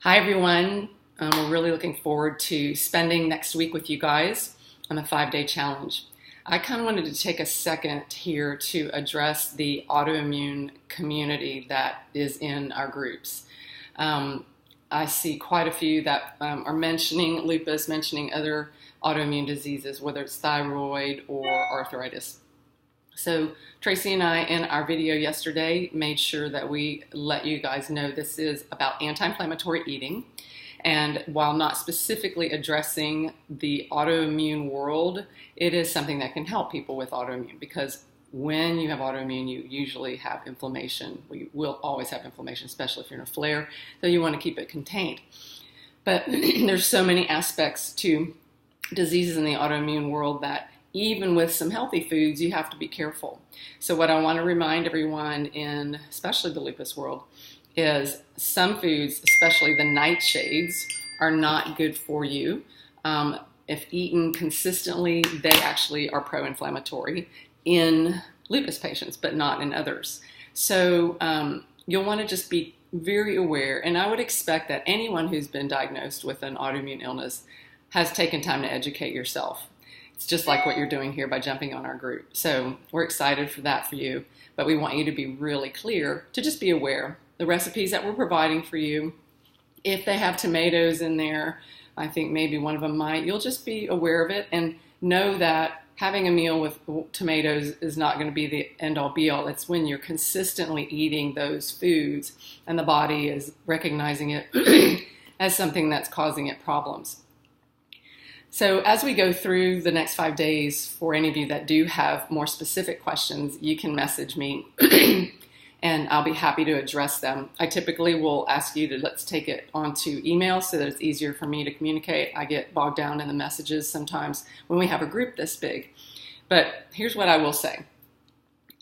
Hi everyone, we're really looking forward to spending next week with you guys on the 5-day challenge. I kind of wanted to take a second here to address the autoimmune community that is in our groups. I see quite a few that are mentioning lupus, mentioning other autoimmune diseases, whether it's thyroid or arthritis. So Tracy and I, in our video yesterday, made sure that we let you guys know this is about anti-inflammatory eating. And while not specifically addressing the autoimmune world, it is something that can help people with autoimmune, because when you have autoimmune, you usually have inflammation. We will always have inflammation, especially if you're in a flare, so you want to keep it contained. But there's so many aspects to diseases in the autoimmune world that even with some healthy foods, you have to be careful. So what I want to remind everyone in, especially the lupus world, is some foods, especially the nightshades, are not good for you. If eaten consistently, they actually are pro-inflammatory in lupus patients, but not in others. So you'll want to just be very aware, and I would expect that anyone who's been diagnosed with an autoimmune illness has taken time to educate yourself. It's just like what you're doing here by jumping on our group. So we're excited for that for you, but we want you to be really clear to just be aware. The recipes that we're providing for you, if they have tomatoes in there, I think maybe one of them might, you'll just be aware of it and know that having a meal with tomatoes is not going to be the end-all be-all. It's when you're consistently eating those foods and the body is recognizing it as something that's causing it problems. So as we go through the next 5 days, for any of you that do have more specific questions, you can message me and I'll be happy to address them. I typically will ask you to let's take it onto email so that it's easier for me to communicate. I get bogged down in the messages sometimes when we have a group this big. But here's what I will say.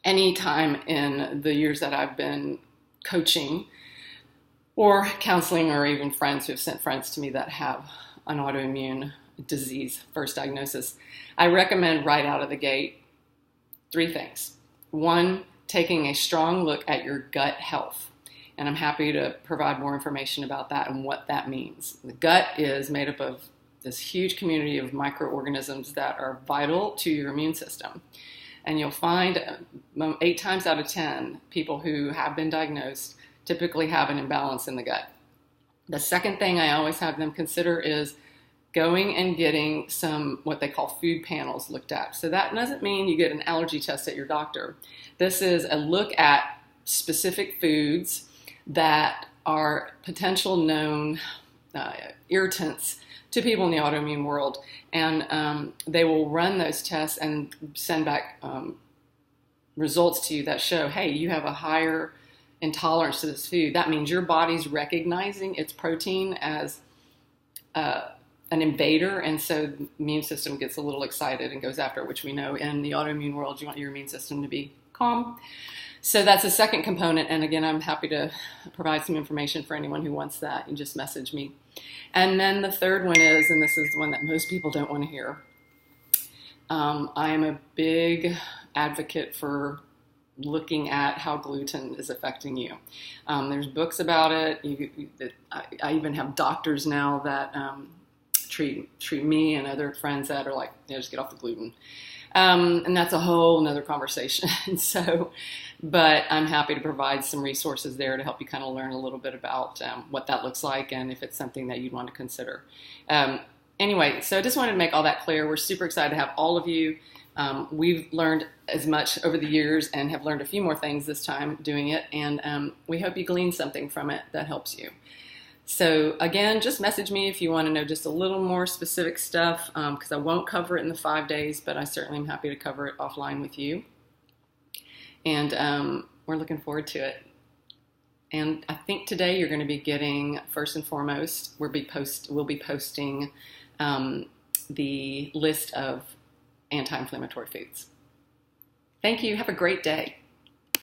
Anytime in the years that I've been coaching or counseling, or even friends who have sent friends to me that have an autoimmune disease first diagnosis, I recommend right out of the gate 3 things. 1, taking a strong look at your gut health. And I'm happy to provide more information about that and what that means. The gut is made up of this huge community of microorganisms that are vital to your immune system. And you'll find 8 times out of 10, people who have been diagnosed typically have an imbalance in the gut. The second thing I always have them consider is going and getting some what they call food panels looked at. So that doesn't mean you get an allergy test at your doctor. This is a look at specific foods that are potential known irritants to people in the autoimmune world. And they will run those tests and send back results to you that show, hey, you have a higher intolerance to this food. That means your body's recognizing its protein as an invader, and so the immune system gets a little excited and goes after it, which we know in the autoimmune world, you want your immune system to be calm. So that's the second component, and again, I'm happy to provide some information for anyone who wants that. You just message me. And then the third one is, and this is the one that most people don't want to hear, I am a big advocate for looking at how gluten is affecting you. There's books about it. I even have doctors now that treat me and other friends that are like, just get off the gluten. And that's a whole nother conversation. But I'm happy to provide some resources there to help you kind of learn a little bit about what that looks like and if it's something that you'd want to consider. Anyway, so I just wanted to make all that clear. We're super excited to have all of you. We've learned as much over the years and have learned a few more things this time doing it. And we hope you glean something from it that helps you. So again, just message me if you want to know just a little more specific stuff, because I won't cover it in the 5 days, but I certainly am happy to cover it offline with you. And we're looking forward to it. And I think today you're going to be getting, first and foremost, we'll be posting the list of anti-inflammatory foods. Thank you. Have a great day.